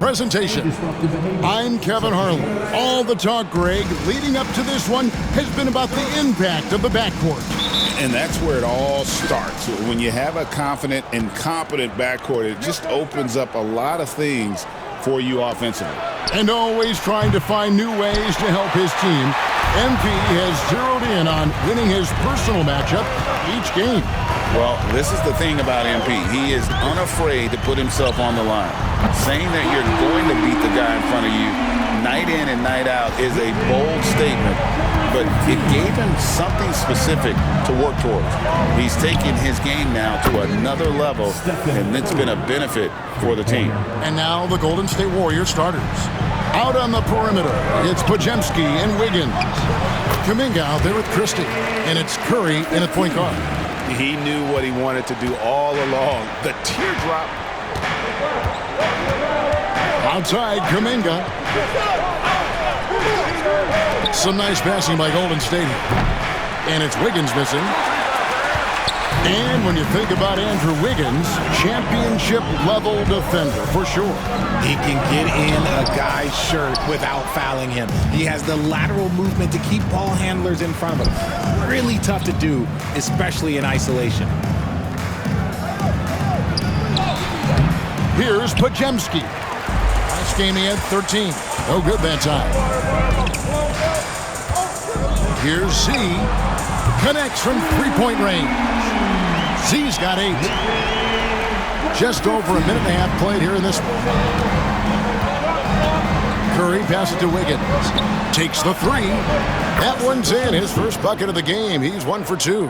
presentation. I'm Kevin Harlan. All the talk, Greg, leading up to this one has been about the impact of the backcourt. And that's where it all starts. When you have a confident and competent backcourt, it just opens up a lot of things for you offensively. And always trying to find new ways to help his team, MP has zeroed in on winning his personal matchup each game. Well, this is the thing about MP. He is unafraid to put himself on the line. Saying that you're going to beat the guy in front of you night in and night out is a bold statement, but it gave him something specific to work towards. He's taken his game now to another level, and it's been a benefit for the team. And now the Golden State Warriors starters. Out on the perimeter, it's Podziemski and Wiggins. Kuminga out there with Christie, and it's Curry in at point guard. He knew what he wanted to do all along. The teardrop. Outside, Kuminga. Some nice passing by Golden State. And it's Wiggins missing. And when you think about Andrew Wiggins, championship-level defender for sure. He can get in a guy's shirt without fouling him. He has the lateral movement to keep ball handlers in front of him. Really tough to do, especially in isolation. Here's Podziemski. Last game he had 13. No good that time. Here's Z. Connects from three-point range. Z's got 8. Just over a minute and a half played here in this one. Curry passes to Wiggins. Takes the 3. That one's in. His first bucket of the game. He's 1 for 2.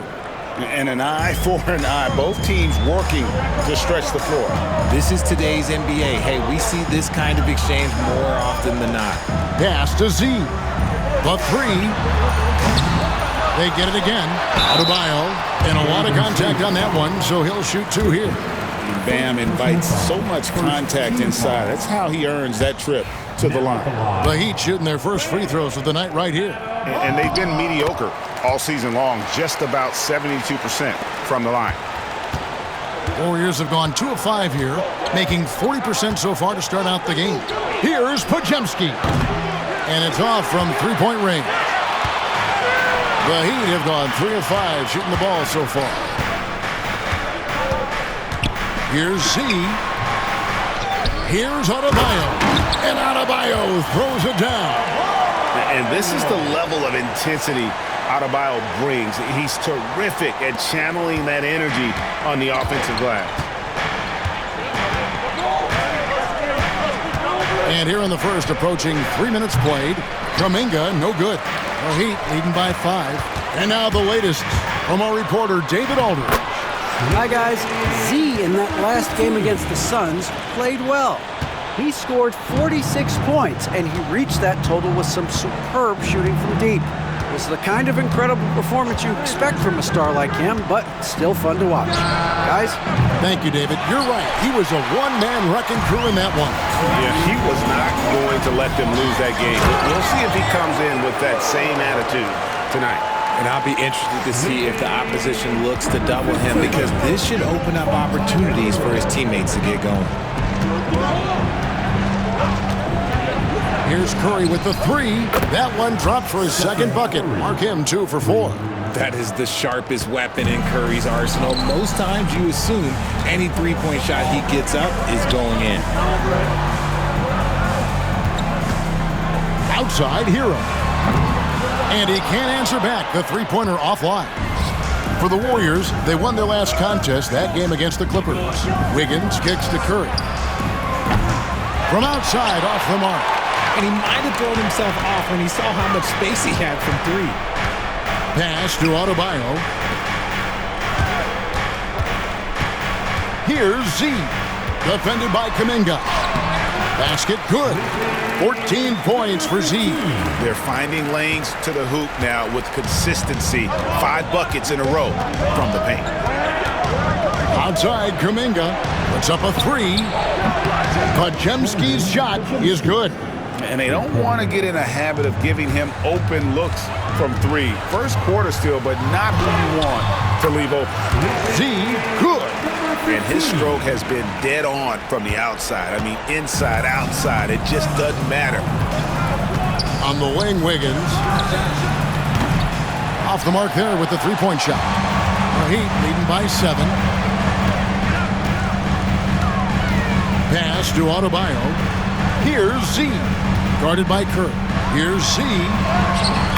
And an eye for an eye. Both teams working to stretch the floor. This is today's NBA. Hey, we see this kind of exchange more often than not. Pass to Z. The 3. They get it again. Adebayo, and a lot of contact on that one, so he'll shoot 2 here. Bam invites so much contact inside. That's how he earns that trip to the line. The Heat shooting their first free throws of the night right here. And they've been mediocre all season long, just about 72% from the line. Warriors have gone 2 of 5 here, making 40% so far to start out the game. Here's Podziemski. And it's off from three-point range. The Heat have gone 3 of 5 shooting the ball so far. Here's Z. Here's Adebayo. And Adebayo throws it down. And this is the level of intensity Adebayo brings. He's terrific at channeling that energy on the offensive glass. And here in the first, approaching 3 minutes played, Kuminga, no good. The Heat leading by 5. And now the latest from our reporter, David Aldridge. Hi, guys. Z in that last game against the Suns played well. He scored 46 points, and he reached that total with some superb shooting from deep. This is the kind of incredible performance you expect from a star like him, but still fun to watch. Guys? Thank you, David. You're right. He was a one-man wrecking crew in that one. Yeah, he was not going to let them lose that game. We'll see if he comes in with that same attitude tonight. And I'll be interested to see if the opposition looks to double him, because this should open up opportunities for his teammates to get going. Here's Curry with the 3. That one dropped for his second bucket. Mark him 2 for 4. That is the sharpest weapon in Curry's arsenal. Most times you assume any three-point shot he gets up is going in. Outside, Hero. And he can't answer back. The three-pointer offline. For the Warriors, they won their last contest, that game against the Clippers. Wiggins kicks to Curry. From outside, off the mark. And he might have thrown himself off when he saw how much space he had from 3. Pass to Adebayo. Here's Z. Defended by Kuminga. Basket good. 14 points for Z. They're finding lanes to the hoop now with consistency. 5 buckets in a row from the paint. Outside, Kuminga puts up a 3. Podziemski's shot is good. And they don't want to get in a habit of giving him open looks from 3. First quarter still, but not who you want to leave open. Z, good. And his stroke has been dead on from the outside. I mean, inside, outside. It just doesn't matter. On the wing, Wiggins. Off the mark there with the three-point shot. The Heat leading by 7. Pass to Adebayo. Here's Z. Guarded by Kerr. Here's Z.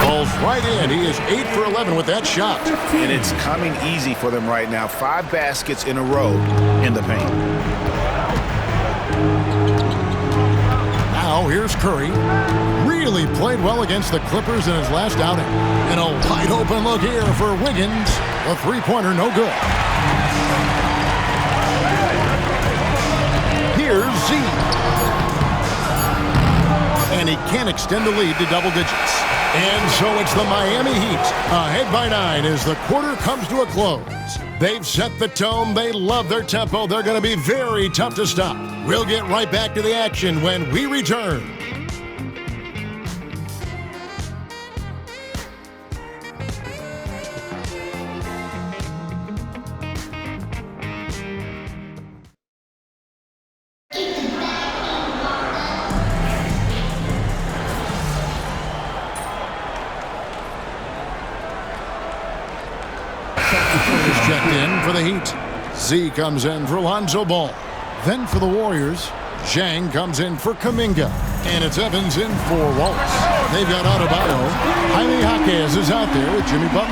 Falls right in. He is 8 for 11 with that shot. And it's coming easy for them right now. 5 baskets in a row in the paint. Now here's Curry. Really played well against the Clippers in his last outing. And a wide open look here for Wiggins. A three-pointer, no good. Here's Z. And he can't extend the lead to double digits. And so it's the Miami Heat, ahead by 9 as the quarter comes to a close. They've set the tone. They love their tempo. They're going to be very tough to stop. We'll get right back to the action when we return. Checked in for the Heat. Z comes in for Lonzo Ball. Then for the Warriors, Zhang comes in for Kuminga. And it's Evans in for Wallace. They've got Adebayo. Jaime Jaquez is out there with Jimmy Butler.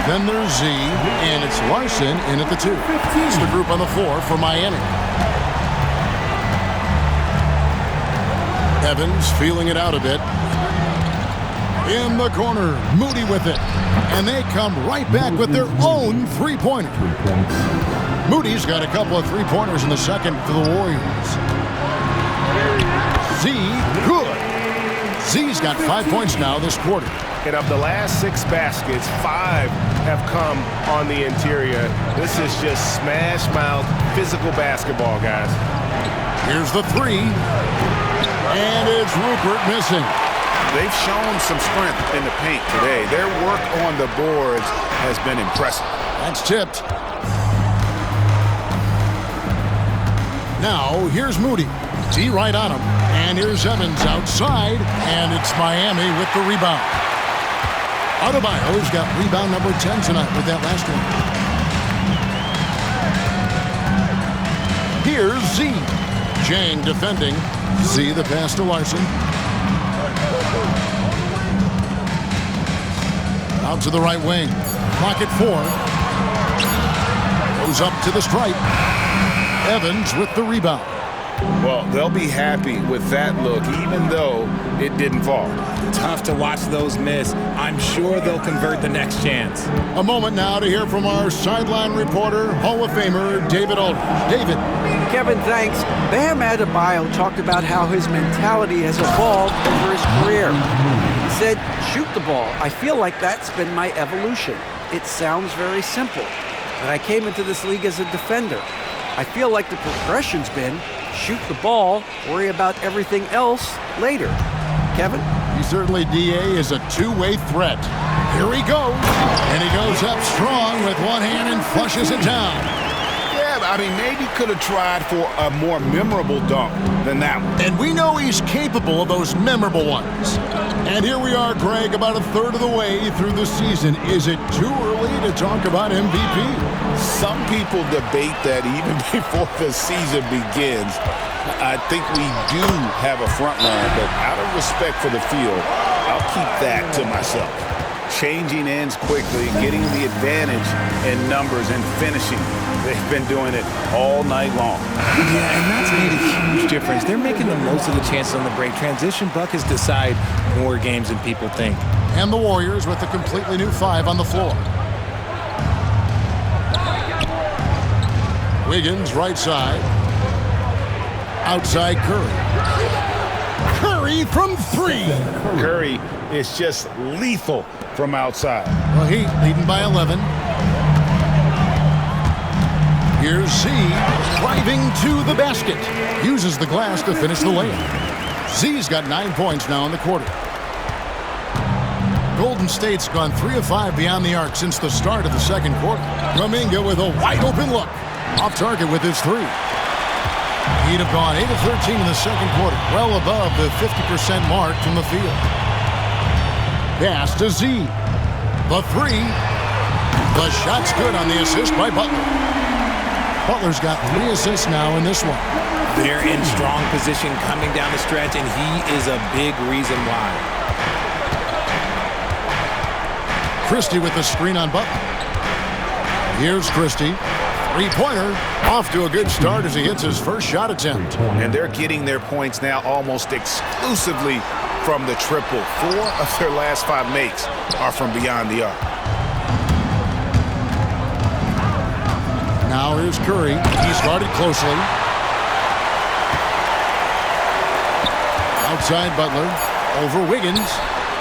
Then there's Z, and it's Larson in at the 2. It's the group on the floor for Miami. Evans feeling it out a bit. In the corner, Moody with it. And they come right back with their own three-pointer. Moody's got a couple of three-pointers in the second for the Warriors. Z, good. Z's got 5 points now this quarter. And of the last 6 baskets, 5 have come on the interior. This is just smash-mouth physical basketball, guys. Here's the 3. And it's Rupert missing. They've shown some strength in the paint today. Their work on the boards has been impressive. That's tipped. Now, here's Moody. Z right on him. And here's Evans outside. And it's Miami with the rebound. Adebayo's got rebound number 10 tonight with that last one. Here's Z. Zhang defending. Z the pass to Larson. Out to the right wing. Clock at 4. Goes up to the stripe. Evans with the rebound. Well, they'll be happy with that look, even though it didn't fall. Tough to watch those miss. I'm sure they'll convert the next chance. A moment now to hear from our sideline reporter, Hall of Famer David Aldridge. David. Kevin, thanks. Bam Adebayo talked about how his mentality has evolved over his career. He said, shoot the ball. I feel like that's been my evolution. It sounds very simple, but I came into this league as a defender. I feel like the progression's been shoot the ball, worry about everything else later. Kevin? He certainly, DA, is a two-way threat. Here he goes. And he goes up strong with one hand and flushes it down. Yeah, I mean, maybe could have tried for a more memorable dunk than that one. And we know he's capable of those memorable ones. And here we are, Greg, about a third of the way through the season. Is it too early to talk about MVP? Some people debate that even before the season begins. I think we do have a front runner, but out of respect for the field, I'll keep that to myself. Changing ends quickly, getting the advantage in numbers and finishing. They've been doing it all night long. Yeah, and that's made a huge difference. They're making the most of the chances on the break. Transition buckets decide more games than people think. And the Warriors with a completely new 5 on the floor. Wiggins, right side. Outside Curry. Curry from 3. Curry is just lethal from outside. Well, Heat leading by 11. Here's Z driving to the basket. Uses the glass to finish the layup. Z's got 9 points now in the quarter. Golden State's gone 3 of 5 beyond the arc since the start of the second quarter. Kuminga with a wide-open look. Off target with his 3. He'd have gone 8 of 13 in the second quarter, well above the 50% mark from the field. Pass to Z. The 3. The shot's good on the assist by Butler. Butler's got 3 assists now in this one. They're in strong position coming down the stretch, and he is a big reason why. Christie with the screen on Butler. Here's Christie. Three-pointer. Off to a good start as he hits his first shot attempt. And they're getting their points now almost exclusively from the triple. 4 of their last 5 makes are from beyond the arc. Now here's Curry. He's guarded closely. Outside Butler. Over Wiggins.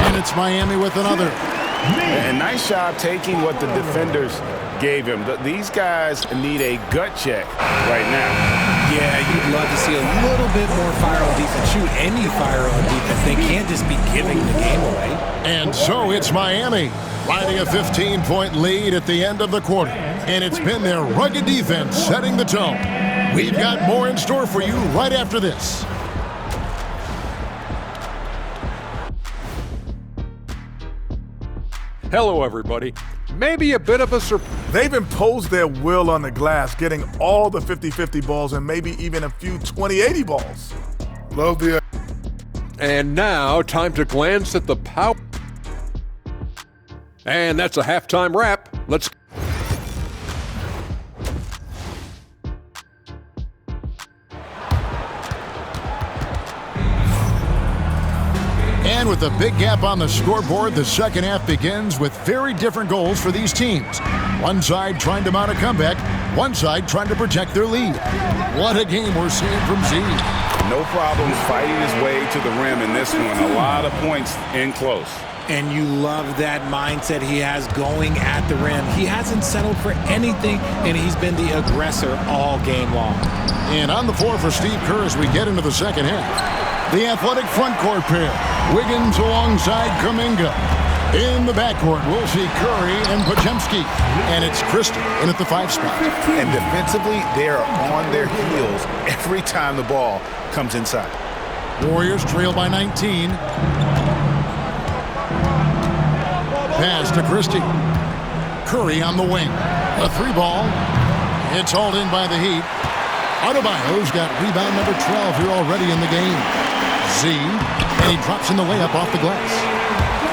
And it's Miami with another. And nice job taking what the defenders gave him. These guys need a gut check right now. Yeah, you'd love to see a little bit more fire on defense. Shoot, any fire on defense. They can't just be giving the game away. And so it's Miami riding a 15-point lead at the end of the quarter. And it's been their rugged defense setting the tone. We've got more in store for you right after this. Hello, everybody. Maybe a bit of a surprise. They've imposed their will on the glass, getting all the 50-50 balls and maybe even a few 20-80 balls. Love the... And now, time to glance at the power. And that's a halftime wrap. Let's... And with a big gap on the scoreboard, the second half begins with very different goals for these teams. One side trying to mount a comeback, one side trying to protect their lead. What a game we're seeing from Z. No problem fighting his way to the rim in this one. A lot of points in close. And you love that mindset he has going at the rim. He hasn't settled for anything, and he's been the aggressor all game long. And on the floor for Steve Kerr as we get into the second half. The athletic front court pair. Wiggins alongside Kuminga. In the backcourt, we'll see Curry and Podziemski. And it's Christie in at the 5 spot. And defensively, they are on their heels every time the ball comes inside. Warriors trail by 19. Pass to Christie. Curry on the wing. A 3-ball. It's hauled in by the Heat. Adebayo's got rebound number 12 here already in the game. Z, and he drops in the layup off the glass.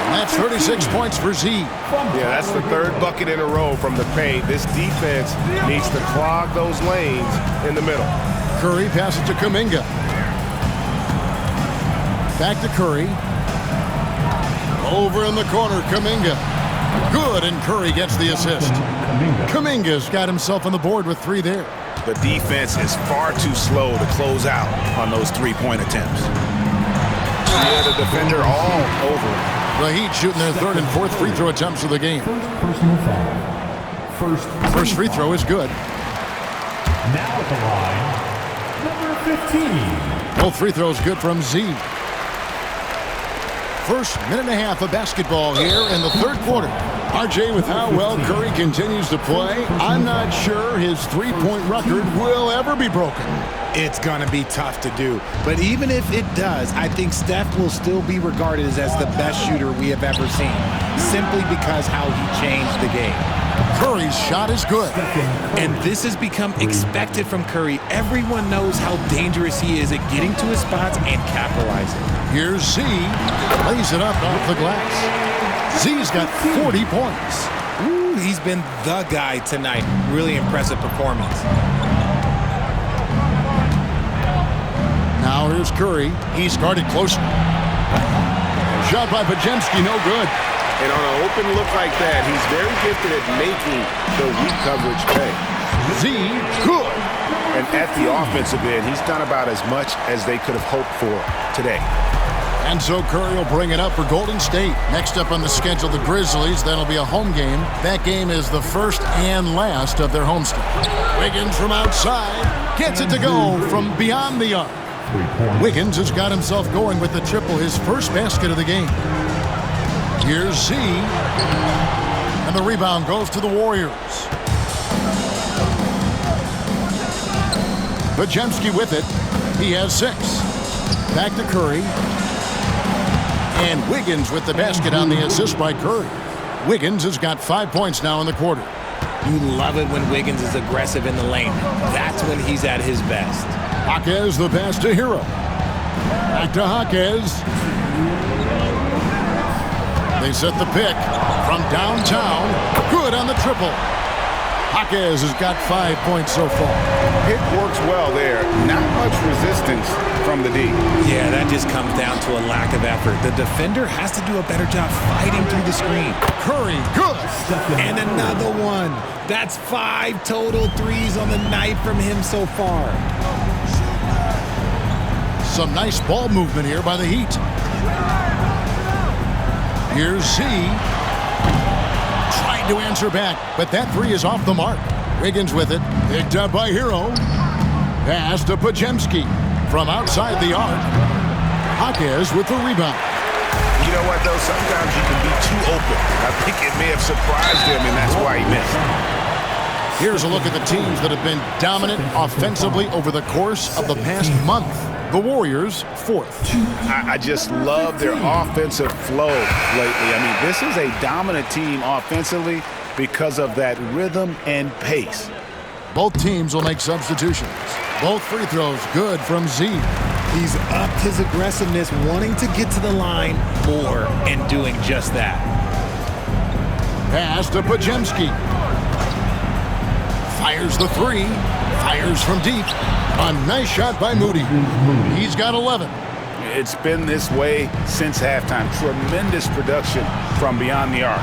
And that's 36 points for Z. Yeah, that's the 3rd bucket in a row from the paint. This defense needs to clog those lanes in the middle. Curry passes to Kuminga. Back to Curry. Over in the corner, Kuminga. Good, and Curry gets the assist. Kuminga's got himself on the board with 3 there. The defense is far too slow to close out on those 3-point attempts. Yeah, the defender all over. The Heat shooting their 3rd and 4th free throw attempts of the game. First free throw is good. Now at the line, number 15. Both free throws good from Z. First minute and a half of basketball here in the 3rd quarter. RJ, with how well Curry continues to play, I'm not sure his 3-point record will ever be broken. It's going to be tough to do. But even if it does, I think Steph will still be regarded as the best shooter we have ever seen, simply because how he changed the game. Curry's shot is good. And this has become expected from Curry. Everyone knows how dangerous he is at getting to his spots and capitalizing. Here's Z. Lays it up off the glass. Z's got 40 points. Ooh, he's been the guy tonight. Really impressive performance. Now here's Curry. He's guarded closely. Shot by Podziemski, no good. And on an open look like that, he's very gifted at making the weak coverage pay. Z, good. And at the offensive end, he's done about as much as they could have hoped for today. And so Curry will bring it up for Golden State. Next up on the schedule, the Grizzlies. That'll be a home game. That game is the first and last of their homestand. Wiggins from outside gets it to go from beyond the arc. Wiggins has got himself going with the triple, his first basket of the game. Here's Z. And the rebound goes to the Warriors. Podziemski with it. He has 6. Back to Curry. And Wiggins with the basket on the assist by Curry. Wiggins has got 5 points now in the quarter. You love it when Wiggins is aggressive in the lane. That's when he's at his best. Jaquez the pass to Hero. Back to Jaquez. They set the pick from downtown. Good on the triple. Jaquez has got 5 points so far. It works well there. Not much resistance from the D. Yeah, that just comes down to a lack of effort. The defender has to do a better job fighting through the screen. Curry, good. And another one. That's 5 total threes on the night from him so far. Some nice ball movement here by the Heat. Here's Z. Tried to answer back, but that 3 is off the mark. Wiggins with it. Picked up by Hero. Pass to Podziemski from outside the arc. Jaquez with the rebound. You know what, though? Sometimes you can be too open. I think it may have surprised him, and that's why he missed. Here's a look at the teams that have been dominant offensively over the course of the past month. The Warriors, 4th. I just love their offensive flow lately. I mean, this is a dominant team offensively because of that rhythm and pace. Both teams will make substitutions. Both free throws good from Z. He's upped his aggressiveness, wanting to get to the line more and doing just that. Pass to Podziemski. Fires the 3. Fires from deep. A nice shot by Moody. He's got 11. It's been this way since halftime. Tremendous production from beyond the arc.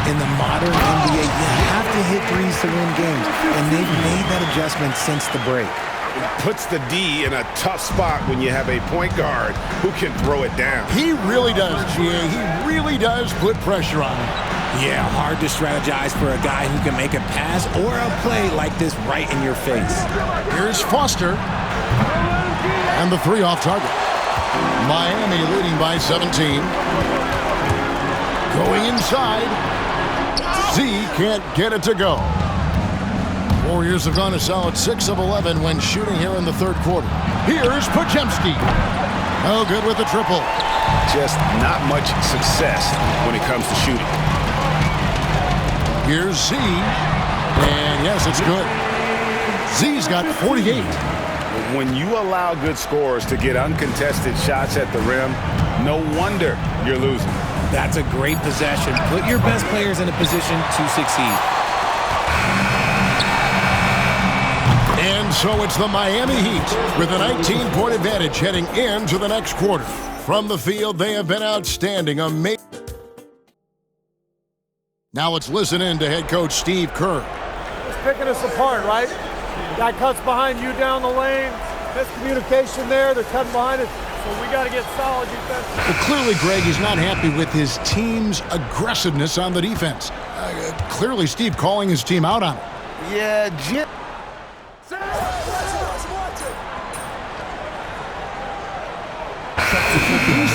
In the modern NBA, you have to hit threes to win games, and they've made that adjustment since the break. It puts the D in a tough spot when you have a point guard who can throw it down. He really does, GA. He really does put pressure on him. Yeah, hard to strategize for a guy who can make a pass or a play like this right in your face. Here's Foster. And the 3 off target. Miami leading by 17. Going inside. Z can't get it to go. Warriors have gone a solid 6 of 11 when shooting here in the 3rd quarter. Here's Podziemski. No good with the triple. Just not much success when it comes to shooting. Here's Z. And yes, it's good. Z's got 48. When you allow good scorers to get uncontested shots at the rim, no wonder you're losing. That's a great possession. Put your best players in a position to succeed. And so it's the Miami Heat with a 19-point advantage heading into the next quarter. From the field, they have been outstanding. Amazing. Now let's listen in to head coach Steve Kerr. It's picking us apart, right? Guy cuts behind you down the lane. Miscommunication there. They're cutting behind us. So we got to get solid defense. Well, clearly, Greg, he's not happy with his team's aggressiveness on the defense. Clearly, Steve calling his team out on it. Yeah, Jim.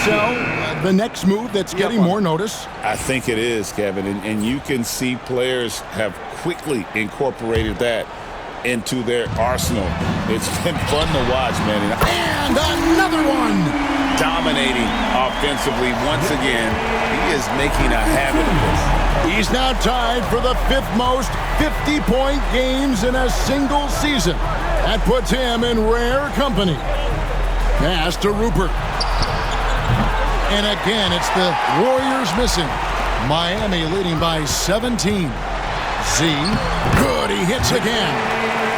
So, the next move that's getting more notice. I think it is, Kevin, and you can see players have quickly incorporated that into their arsenal. It's been fun to watch, man. And another one! Dominating offensively once again. He is making a habit of this. He's now tied for the 5th most 50-point games in a single season. That puts him in rare company. Pass to Rupert. And again, it's the Warriors missing. Miami leading by 17. Z, good, he hits again.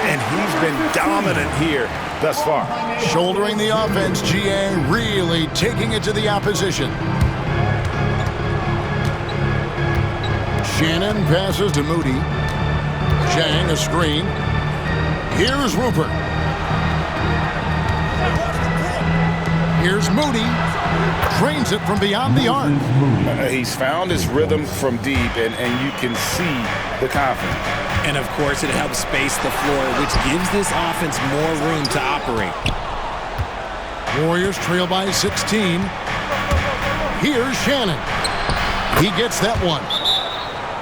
And he's been dominant here thus far. Shouldering the offense, GA really taking it to the opposition. Shannon passes to Moody. Chang a screen. Here's Rupert. Here's Moody. Trains it from beyond the arc. He's found his rhythm from deep, and you can see the confidence. And, of course, it helps space the floor, which gives this offense more room to operate. Warriors trail by 16. Here's Shannon. He gets that one.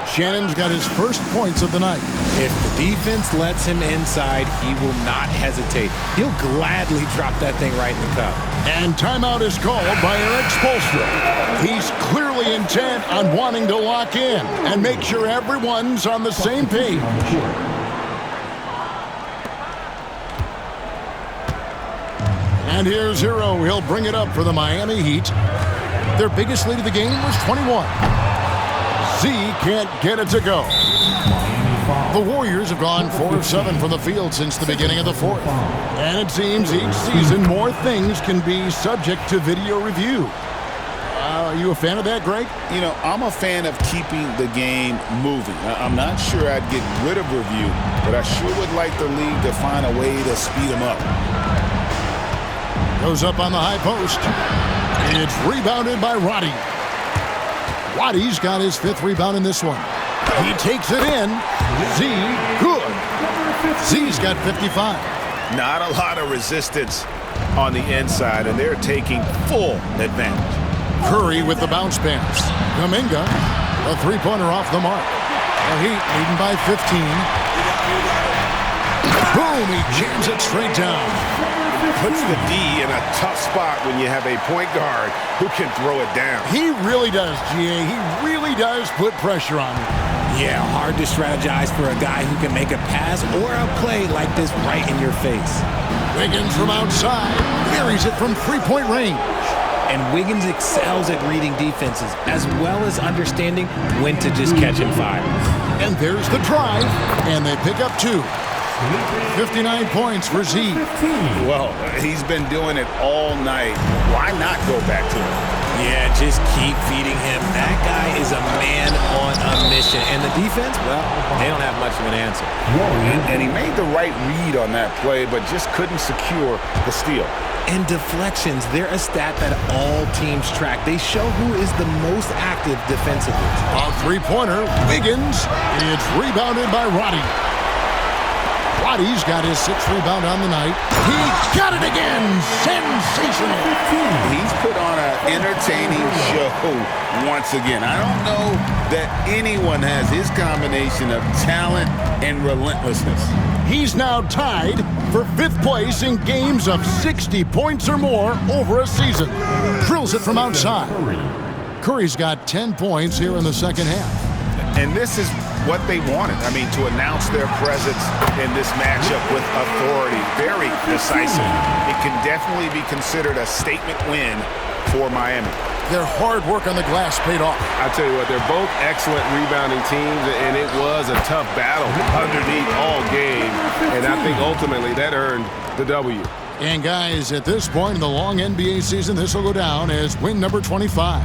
Shannon's got his first points of the night. If the defense lets him inside, he will not hesitate. He'll gladly drop that thing right in the cup. And timeout is called by Eric Spoelstra. He's clearly intent on wanting to lock in and make sure everyone's on the same page. And here's Hero. He'll bring it up for the Miami Heat. Their biggest lead of the game was 21. Z can't get it to go. The Warriors have gone 4 of 7 from the field since the beginning of the fourth. And it seems each season more things can be subject to video review. Are you a fan of that, Greg? You know, I'm a fan of keeping the game moving. I'm not sure I'd get rid of review, but I sure would like the league to find a way to speed them up. Goes up on the high post. It's rebounded by Roddy. Roddy's got his 5th rebound in this one. He takes it in. Z, good. Z's got 55. Not a lot of resistance on the inside, and they're taking full advantage. Curry with the bounce pass. Kuminga, a three-pointer off the mark. The Heat leading by 15. Boom, he jams it straight down. Puts the D in a tough spot when you have a point guard who can throw it down. He really does, GA. He really does put pressure on him. Yeah, hard to strategize for a guy who can make a pass or a play like this right in your face. Wiggins from outside carries it from three-point range. And Wiggins excels at reading defenses as well as understanding when to just catch and fire. And there's the drive, and they pick up 2. 59 points for Z. Well, he's been doing it all night. Why not go back to him? Yeah, just keep feeding him. That guy is a man on a mission. And the defense, well, they don't have much of an answer. And he made the right read on that play, but just couldn't secure the steal. And deflections, they're a stat that all teams track. They show who is the most active defensively. A three-pointer, Wiggins. It's rebounded by Roddy. Roddy's got his 6th rebound on the night. He got it again. Sensational. He's put on an entertaining show once again. I don't know that anyone has his combination of talent and relentlessness. He's now tied for 5th place in games of 60 points or more over a season. Drills it from outside. Curry's got 10 points here in the second half. And this is what they wanted. I mean, to announce their presence in this matchup with authority. Very decisive. It can definitely be considered a statement win for Miami. Their hard work on the glass paid off. I tell you what, they're both excellent rebounding teams, and it was a tough battle underneath all game. And I think ultimately that earned the W. And guys, at this point in the long NBA season, this will go down as win number 25.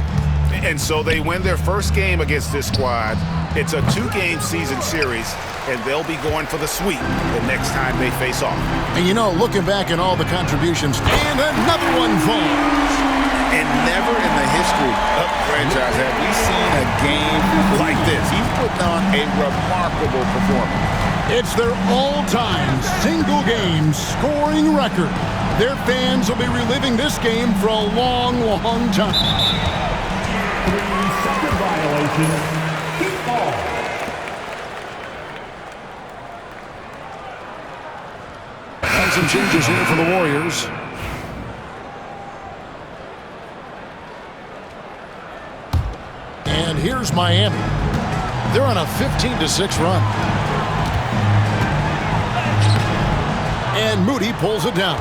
And so they win their first game against this squad. It's a 2-game season series, and they'll be going for the sweep the next time they face off. And you know, looking back at all the contributions, and another one falls. And never in the history of the franchise have we seen a game like this. He's putting on a remarkable performance. It's their all-time single-game scoring record. Their fans will be reliving this game for a long, long time. 3-second violation. Heat ball. And some changes here for the Warriors. And here's Miami. They're on a 15-6 run. And Moody pulls it down.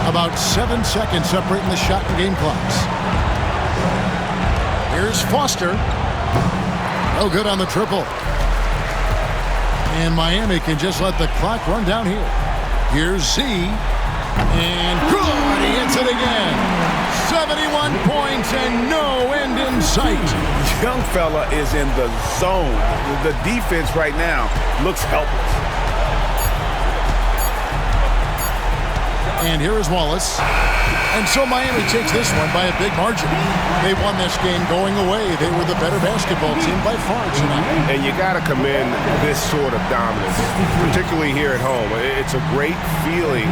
About 7 seconds separating the shot and game clocks. Here's Foster. No good on the triple. And Miami can just let the clock run down here. Here's Z. And good! He hits it again. 71 points and no end in sight. Young fella is in the zone. The defense right now looks helpless. And here is Wallace. And so Miami takes this one by a big margin. They won this game going away. They were the better basketball team by far tonight. And you got to commend this sort of dominance, particularly here at home. It's a great feeling